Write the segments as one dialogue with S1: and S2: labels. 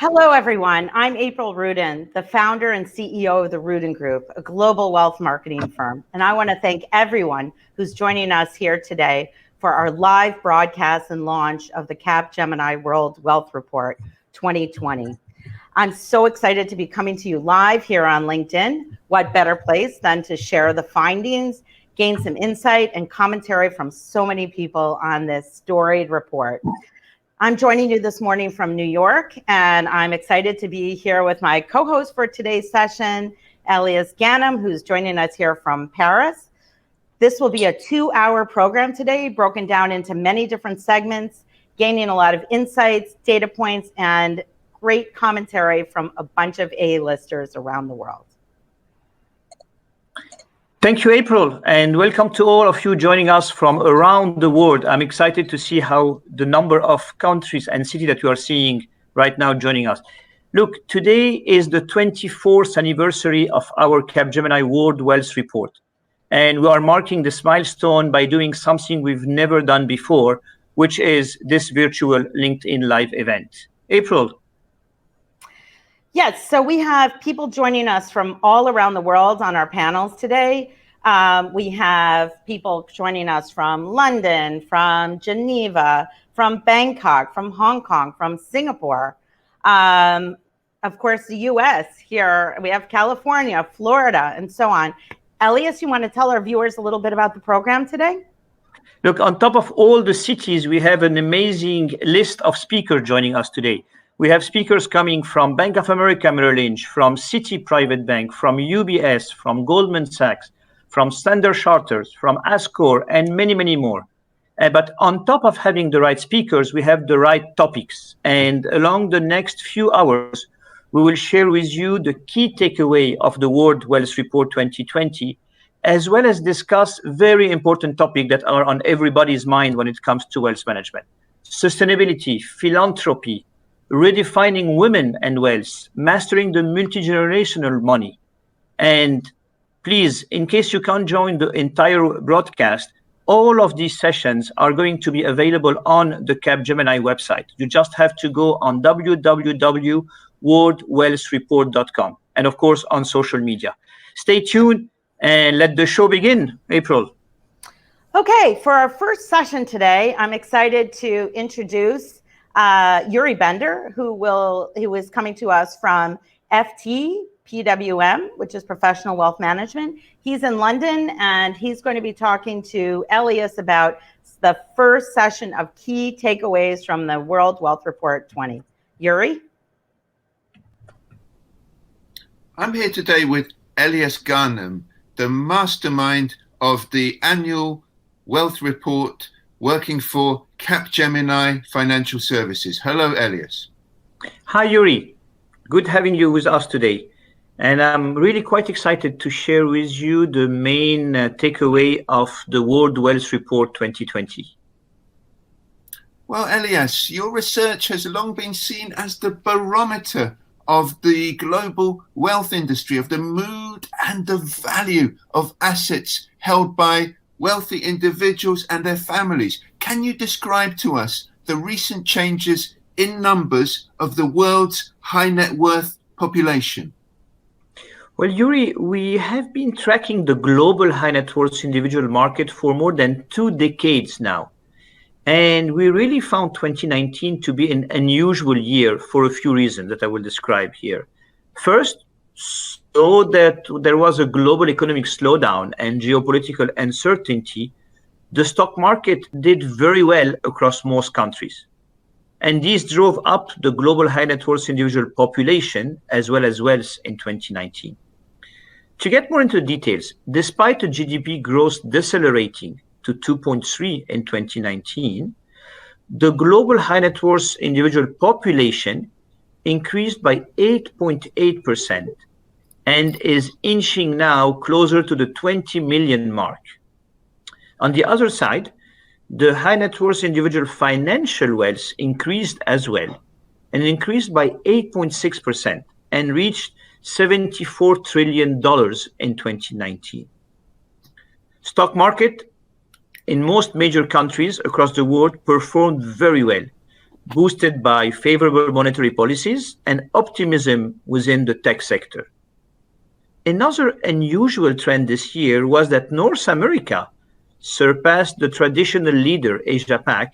S1: Hello, everyone. I'm April Rudin, the founder and CEO of the Rudin Group, a global wealth marketing firm. And I want to thank everyone who's joining us here today for our live broadcast and launch of the CapGemini World Wealth Report 2020. I'm so excited to be coming to you live here on LinkedIn. What better place than to share the findings, gain some insight and commentary from so many people on this storied report. I'm joining you this morning from New York, and I'm excited to be here with my co-host for today's session, Elias Ganem, who's joining us here from Paris. This will be a 2-hour program today, broken down into many different segments, gaining a lot of insights, data points, and great commentary from a bunch of A-listers around the world.
S2: Thank you, April, and welcome to all of you joining us from around the world. I'm excited to see how the number of countries and cities that you are seeing right now joining us. Look, today is the 24th anniversary of our CapGemini World Wealth Report, and we are marking this milestone by doing something we've never done before, which is this virtual LinkedIn Live event. April.
S1: Yes, so we have people joining us from all around the world on our panels today. We have people joining us from London, from Geneva, from Bangkok, from Hong Kong, from Singapore. Of course, the US here, we have California, Florida, and so on. Elias, you want to tell our viewers a little bit about the program today?
S2: Look, on top of all the cities, we have an amazing list of speakers joining us today. We have speakers coming from Bank of America Merrill Lynch, from Citi Private Bank, from UBS, from Goldman Sachs, from Standard Chartered, from Ascor, and many, many more. But on top of having the right speakers, we have the right topics. And along the next few hours, we will share with you the key takeaway of the World Wealth Report 2020, as well as discuss very important topics that are on everybody's mind when it comes to wealth management. Sustainability, philanthropy, redefining women and wealth, mastering the multi-generational money. And please, in case you can't join the entire broadcast, all of these sessions are going to be available on the CapGemini website. You just have to go on www.worldwealthreport.com and of course on social media. Stay tuned and let the show begin. April.
S1: Okay, for our first session today, I'm excited to introduce Yuri Bender, who is coming to us from FT PWM, which is Professional Wealth Management. He's in London, and he's going to be talking to Elias about the first session of key takeaways from the World Wealth Report 20. Yuri?
S3: I'm here today with Elias Ganem, the mastermind of the annual Wealth Report, working for CapGemini Financial Services. Hello, Elias.
S2: Hi, Yuri. Good having you with us today. And I'm really quite excited to share with you the main takeaway of the World Wealth Report 2020.
S3: Well, Elias, your research has long been seen as the barometer of the global wealth industry, of the mood and the value of assets held by wealthy individuals and their families. Can you describe to us the recent changes in numbers of the world's high net worth population?
S2: Well, Yuri, we have been tracking the global high net worth individual market for more than 2 decades now. And we really found 2019 to be an unusual year for a few reasons that I will describe here. First, so that there was a global economic slowdown and geopolitical uncertainty, the stock market did very well across most countries. And this drove up the global high net worth individual population as well as wealth in 2019. To get more into the details, despite the GDP growth decelerating to 2.3 in 2019, the global high net worth individual population increased by 8.8% and is inching now closer to the 20 million mark. On the other side, the high net worth individual financial wealth increased as well and increased by 8.6% and reached $74 trillion in 2019. Stock market in most major countries across the world performed very well, boosted by favorable monetary policies and optimism within the tech sector. Another unusual trend this year was that North America surpassed the traditional leader, Asia-Pac,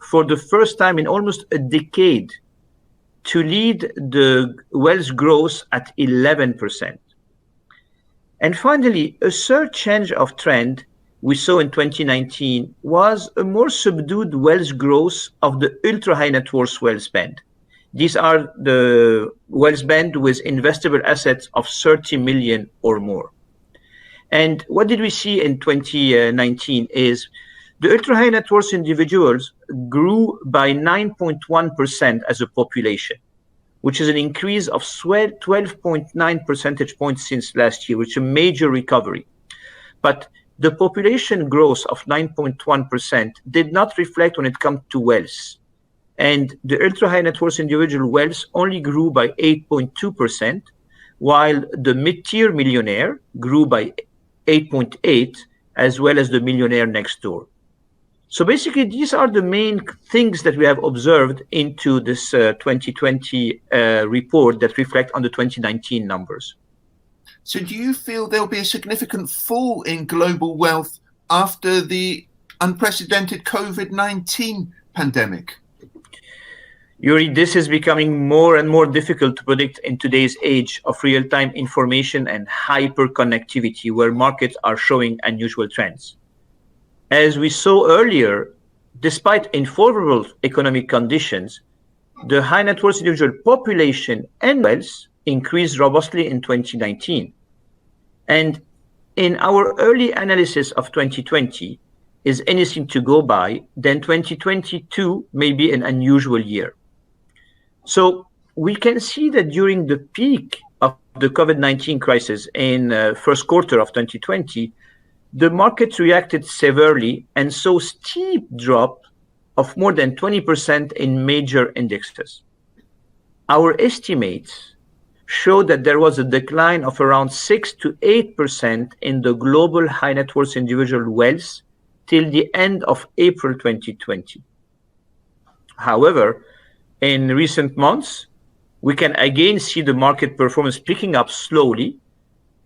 S2: for the first time in almost a decade to lead the wealth growth at 11%. And finally, a third change of trend we saw in 2019 was a more subdued wealth growth of the ultra-high net worth wealth band. These are the wealth band with investable assets of 30 million or more. And what did we see in 2019 is the ultra-high net worth individuals grew by 9.1% as a population, which is an increase of 12.9 percentage points since last year, which is a major recovery. But the population growth of 9.1% did not reflect when it comes to wealth. And the ultra-high net worth individual wealth only grew by 8.2%, while the mid-tier millionaire grew by 8.8%, as well as the millionaire next door. So basically, these are the main things that we have observed into this 2020 report that reflect on the 2019 numbers.
S3: So do you feel there'll be a significant fall in global wealth after the unprecedented COVID-19 pandemic?
S2: Yuri, this is becoming more and more difficult to predict in today's age of real-time information and hyper-connectivity, where markets are showing unusual trends. As we saw earlier, despite unfavorable economic conditions, the high net worth individual population and wealth increased robustly in 2019. And in our early analysis of 2020, is anything to go by, then 2022 may be an unusual year. So we can see that during the peak of the COVID-19 crisis in first quarter of 2020, the market reacted severely and saw steep drop of more than 20% in major indexes. Our estimates show that there was a decline of around 6 to 8% in the global high net worth individual wealth till the end of April 2020. However, in recent months, we can again see the market performance picking up slowly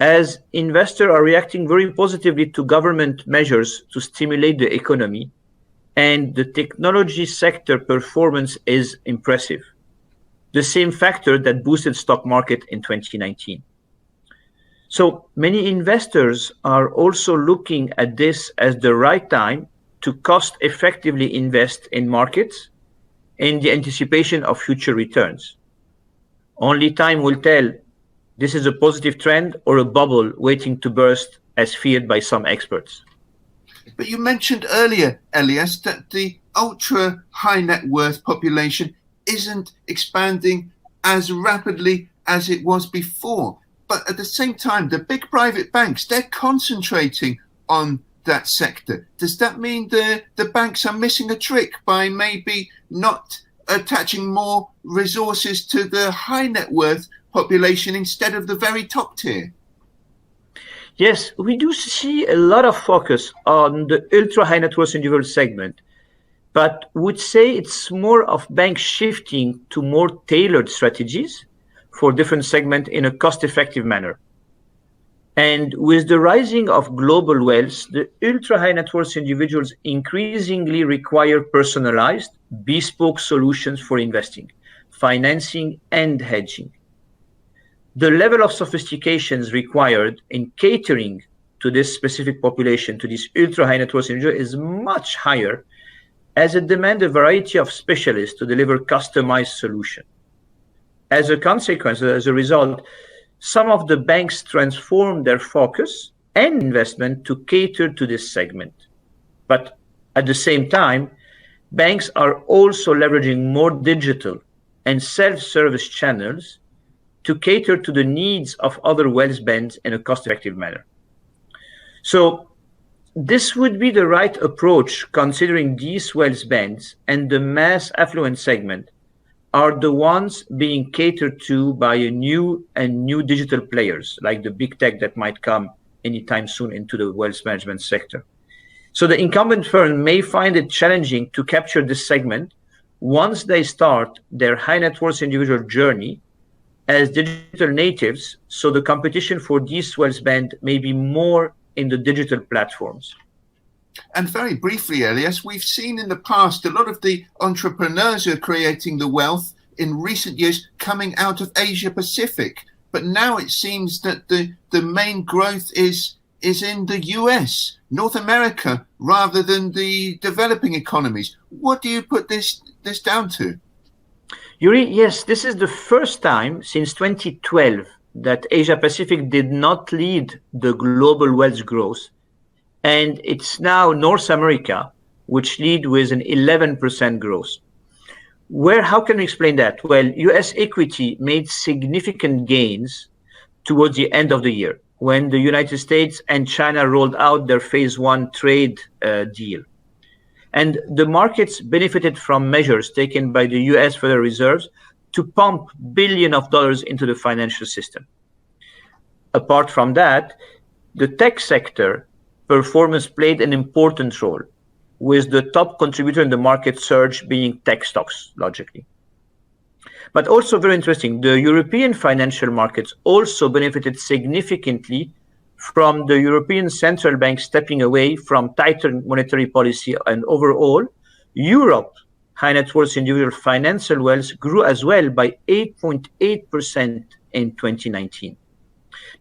S2: as investors are reacting very positively to government measures to stimulate the economy, and the technology sector performance is impressive, the same factor that boosted stock market in 2019. So many investors are also looking at this as the right time to cost effectively invest in markets in the anticipation of future returns. Only time will tell this is a positive trend or a bubble waiting to burst as feared by some experts.
S3: But you mentioned earlier, Elias, that the ultra high net worth population isn't expanding as rapidly as it was before. But at the same time, the big private banks, they're concentrating on that sector. Does that mean the banks are missing a trick by maybe not attaching more resources to the high net worth population instead of the very top tier?
S2: Yes, we do see a lot of focus on the ultra high net worth individual segment, but would say it's more of banks shifting to more tailored strategies for different segments in a cost-effective manner. And with the rising of global wealth, the ultra high net worth individuals increasingly require personalized, bespoke solutions for investing, financing, and hedging. The level of sophistication required in catering to this specific population, to this ultra high net worth individual, is much higher, as it demands a variety of specialists to deliver customized solutions. As a consequence, as a result, some of the banks transform their focus and investment to cater to this segment. But at the same time, banks are also leveraging more digital and self-service channels to cater to the needs of other wealth bands in a cost-effective manner. So this would be the right approach, considering these wealth bands and the mass affluent segment are the ones being catered to by new digital players, like the big tech that might come anytime soon into the wealth management sector. So the incumbent firm may find it challenging to capture this segment once they start their high net worth individual journey as digital natives, so the competition for this wealth band may be more in the digital platforms.
S3: And very briefly, Elias, we've seen in the past a lot of the entrepreneurs who are creating the wealth in recent years coming out of Asia Pacific. But now it seems that the main growth is in the US, North America, rather than the developing economies. What do you put this down to?
S2: Yuri, yes, this is the first time since 2012 that Asia Pacific did not lead the global wealth growth. And it's now North America, which lead with an 11% growth. How can we explain that? Well, US equity made significant gains towards the end of the year when the United States and China rolled out their phase one trade deal. And the markets benefited from measures taken by the US Federal Reserve to pump billions of dollars into the financial system. Apart from that, the tech sector performance played an important role, with the top contributor in the market surge being tech stocks, logically. But also very interesting, the European financial markets also benefited significantly from the European Central Bank stepping away from tighter monetary policy, and overall, Europe high net worth individual financial wealth grew as well by 8.8% in 2019.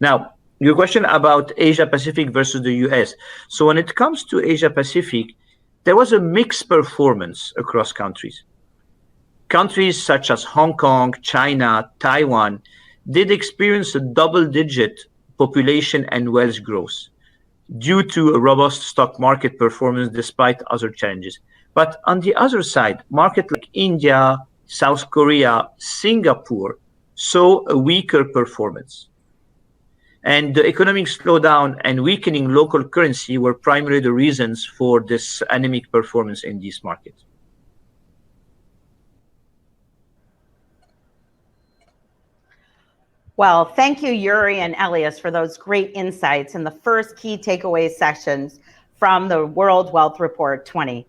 S2: Now, your question about Asia Pacific versus the US. So when it comes to Asia Pacific, there was a mixed performance across countries. Countries such as Hong Kong, China, Taiwan did experience a double-digit population and wealth growth due to a robust stock market performance despite other challenges. But on the other side, markets like India, South Korea, Singapore saw a weaker performance. And the economic slowdown and weakening local currency were primarily the reasons for this anemic performance in these markets.
S1: Well, thank you, Yuri and Elias, for those great insights in the first key takeaway sessions from the World Wealth Report 20.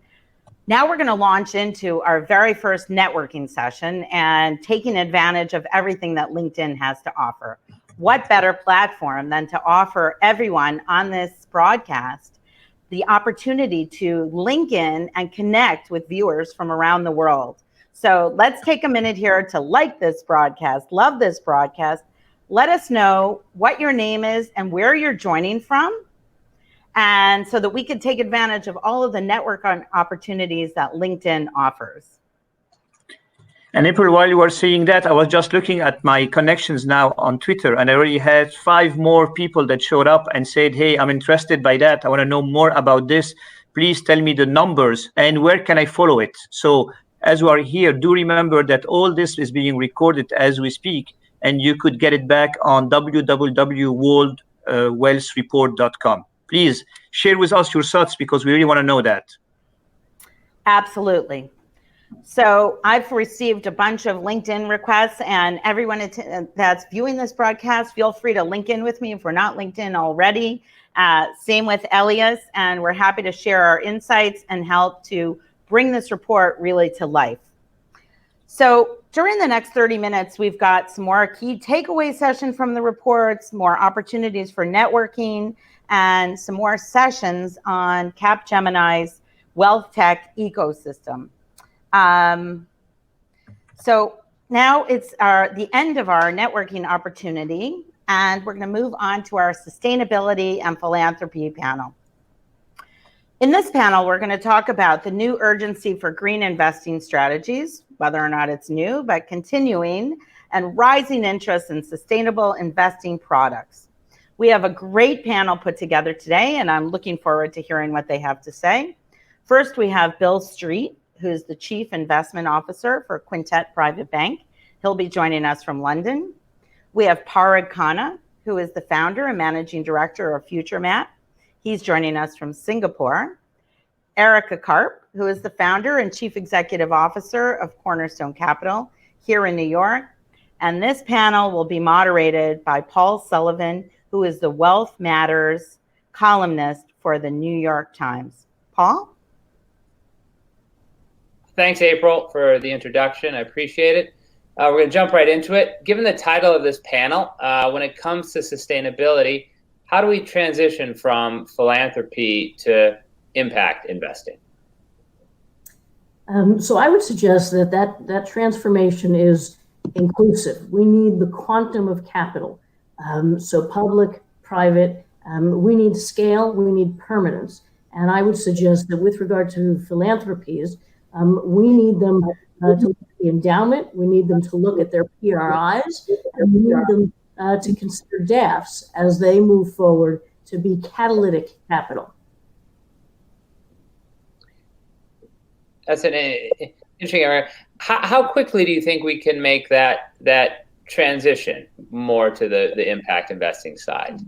S1: Now we're going to launch into our very first networking session and taking advantage of everything that LinkedIn has to offer. What better platform than to offer everyone on this broadcast the opportunity to link in and connect with viewers from around the world. So let's take a minute here to like this broadcast, love this broadcast. Let us know what your name is and where you're joining from, and so that we can take advantage of all of the network opportunities that LinkedIn offers.
S2: And April, while you were saying that, I was just looking at my connections now on Twitter, and I already had 5 more people that showed up and said, hey, I'm interested by that. I want to know more about this. Please tell me the numbers and where can I follow it? So as you are here, do remember that all this is being recorded as we speak, and you could get it back on www.worldwealthreport.com. Please share with us your thoughts because we really want to know that.
S1: Absolutely. So I've received a bunch of LinkedIn requests, and everyone that's viewing this broadcast, feel free to link in with me if we're not linked in already. Same with Elias, and we're happy to share our insights and help to bring this report really to life. So during the next 30 minutes, we've got some more key takeaway sessions from the reports, more opportunities for networking, and some more sessions on CapGemini's wealth tech ecosystem. So now it's the end of our networking opportunity, and we're going to move on to our sustainability and philanthropy panel. In this panel, we're going to talk about the new urgency for green investing strategies, whether or not it's new, but continuing, and rising interest in sustainable investing products. We have a great panel put together today, and I'm looking forward to hearing what they have to say. First, we have Bill Street, who's the Chief Investment Officer for Quintet Private Bank. He'll be joining us from London. We have Parag Khanna, who is the founder and managing director of FutureMat. He's joining us from Singapore. Erica Karp, who is the founder and chief executive officer of Cornerstone Capital here in New York. And this panel will be moderated by Paul Sullivan, who is the Wealth Matters columnist for the New York Times. Paul?
S4: thanks, April, for the introduction. I appreciate it. We're going to jump right into it. Given the title of this panel, when it comes to sustainability, how do we transition from philanthropy to impact investing?
S5: So I would suggest that transformation is inclusive. We need the quantum of capital. So public, private, we need scale, we need permanence. And I would suggest that with regard to philanthropies, we need them to look at the endowment, we need them to look at their PRIs, and we need them to consider DAFs as they move forward to be catalytic capital.
S4: That's an interesting area. How quickly do you think we can make that transition more to the impact investing side?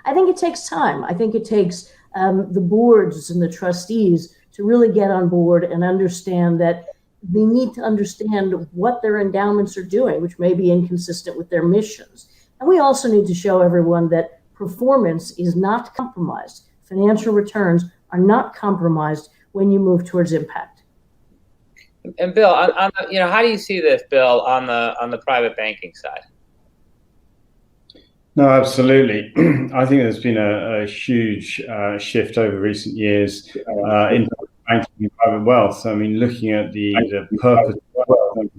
S5: I think it takes time. I think it takes the boards and the trustees to really get on board and understand that they need to understand what their endowments are doing, which may be inconsistent with their missions. And we also need to show everyone that performance is not compromised. Financial returns are not compromised when you move towards impact.
S4: And Bill, how do you see this, Bill, on the private banking side?
S6: No, absolutely. I think there's been a huge shift over recent years in banking and private wealth. I mean, looking at the purpose of wealth and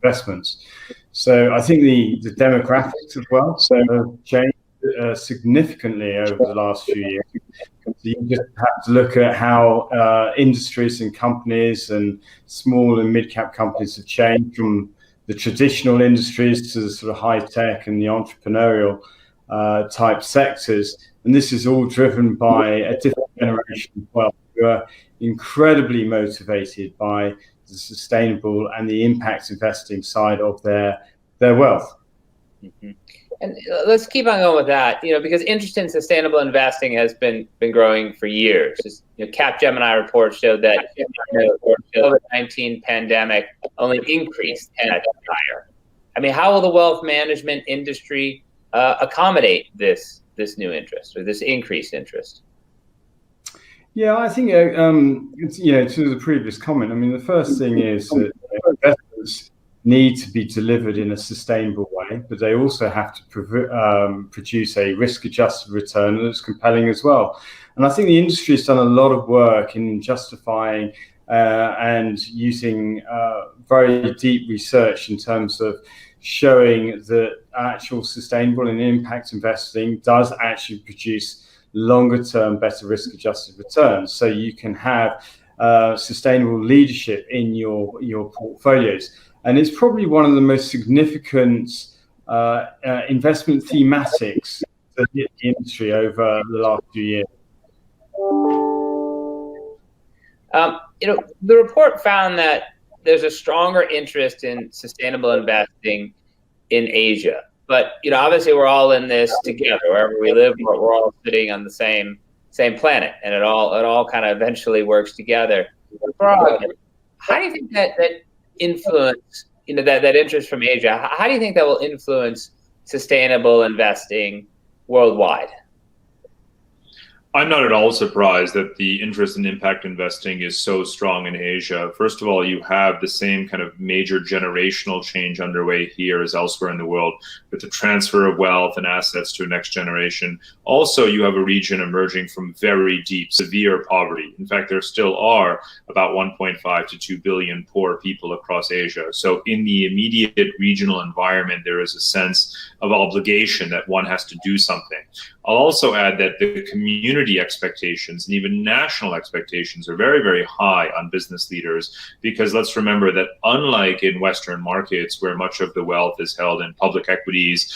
S6: investments. So I think the demographics of wealth have changed significantly over the last few years. You just have to look at how industries and companies and small and mid-cap companies have changed from the traditional industries to the sort of high tech and the entrepreneurial type sectors. And this is all driven by a different generation of wealth who are incredibly motivated by the sustainable and the impact investing side of their wealth.
S4: Mm-hmm. And let's keep on going with that, because interest in sustainable investing has been growing for years. CapGemini report showed that the COVID-19 pandemic only increased that higher. I mean, how will the wealth management industry accommodate this new interest or this increased interest?
S6: Yeah, I think to the previous comment. I mean, the first thing is that investors need to be delivered in a sustainable way, but they also have to produce a risk-adjusted return that's compelling as well. And I think the industry has done a lot of work in justifying and using very deep research in terms of showing that actual sustainable and impact investing does actually produce longer-term, better risk-adjusted returns. So you can have sustainable leadership in your portfolios. And it's probably one of the most significant investment thematics that hit the industry over the last few years.
S4: The report found that there's a stronger interest in sustainable investing in Asia. But, obviously we're all in this together. Wherever we live, we're all sitting on the same planet, and it all kind of eventually works together. Parag, how do you think that influence, that interest from Asia, how do you think that will influence sustainable investing worldwide?
S7: I'm not at all surprised that the interest in impact investing is so strong in Asia. First of all, you have the same kind of major generational change underway here as elsewhere in the world with the transfer of wealth and assets to a next generation. Also, you have a region emerging from very deep, severe poverty. In fact, there still are about 1.5 to 2 billion poor people across Asia. So in the immediate regional environment, there is a sense of obligation that one has to do something. I'll also add that the community expectations and even national expectations are very, very high on business leaders, because let's remember that unlike in Western markets where much of the wealth is held in public equities,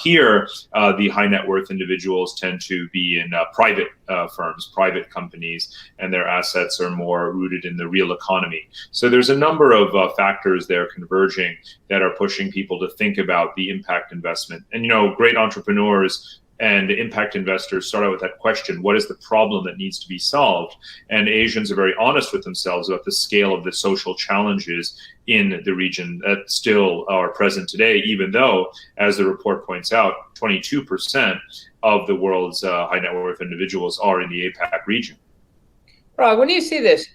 S7: here the high net worth individuals tend to be in private firms, private companies, and their assets are more rooted in the real economy. So there's a number of factors there converging that are pushing people to think about the impact investment. And great entrepreneurs and impact investors start out with that question: what is the problem that needs to be solved? And Asians are very honest with themselves about the scale of the social challenges in the region that still are present today, even though, as the report points out, 22% of the world's high net worth individuals are in the APAC region.
S4: Parag, when you see this,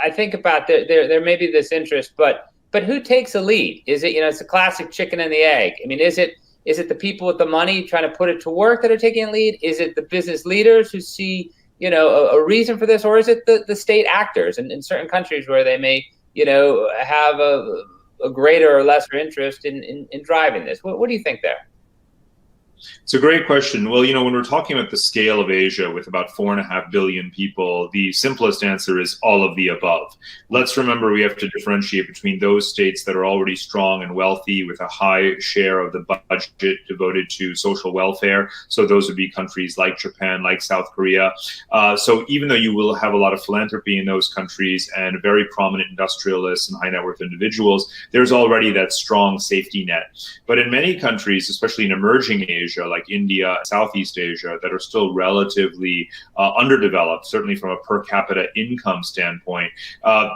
S4: I think about there may be this interest, but who takes a lead? Is it, it's a classic chicken and the egg. I mean, is it the people with the money trying to put it to work that are taking a lead? Is it the business leaders who see, a reason for this, or is it the state actors in certain countries where they may, have a greater or lesser interest in driving this? What do you think there?
S7: It's a great question. Well, when we're talking about the scale of Asia with about 4.5 billion people, the simplest answer is all of the above. Let's remember we have to differentiate between those states that are already strong and wealthy with a high share of the budget devoted to social welfare. So those would be countries like Japan, like South Korea. So even though you will have a lot of philanthropy in those countries and very prominent industrialists and high net worth individuals, there's already that strong safety net. But in many countries, especially in emerging Asia, like India, Southeast Asia, that are still relatively underdeveloped, certainly from a per capita income standpoint,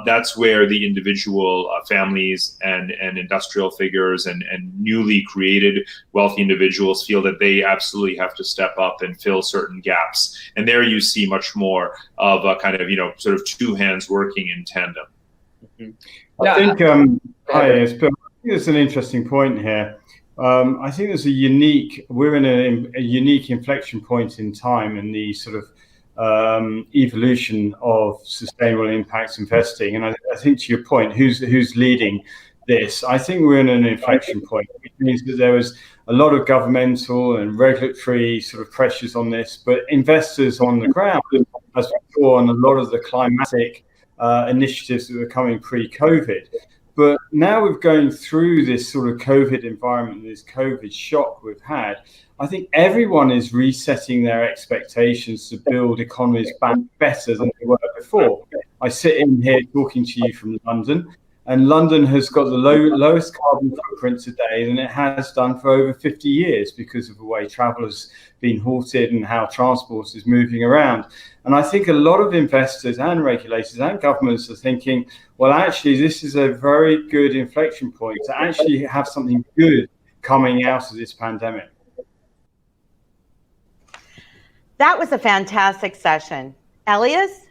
S7: that's where the individual families and industrial figures and newly created wealthy individuals feel that they absolutely have to step up and fill certain gaps. And there you see much more of a kind of, sort of two hands working in tandem.
S4: Mm-hmm.
S6: I think, hi, Bill. I think there's an interesting point here. I think we're in a unique inflection point in time in the sort of evolution of sustainable impact investing. And I think to your point, who's leading this? I think we're in an inflection point, which means that there was a lot of governmental and regulatory sort of pressures on this, but investors on the ground, as we saw on a lot of the climatic initiatives that were coming pre-COVID. But now we're going through this sort of COVID environment, this COVID shock we've had. I think everyone is resetting their expectations to build economies back better than they were before. I sit in here talking to you from London, and London has got the lowest carbon footprint today than it has done for over 50 years because of the way travel has been halted and how transport is moving around. And I think a lot of investors and regulators and governments are thinking, well, actually, this is a very good inflection point to actually have something good coming out of this pandemic.
S1: That was a fantastic session. Elias,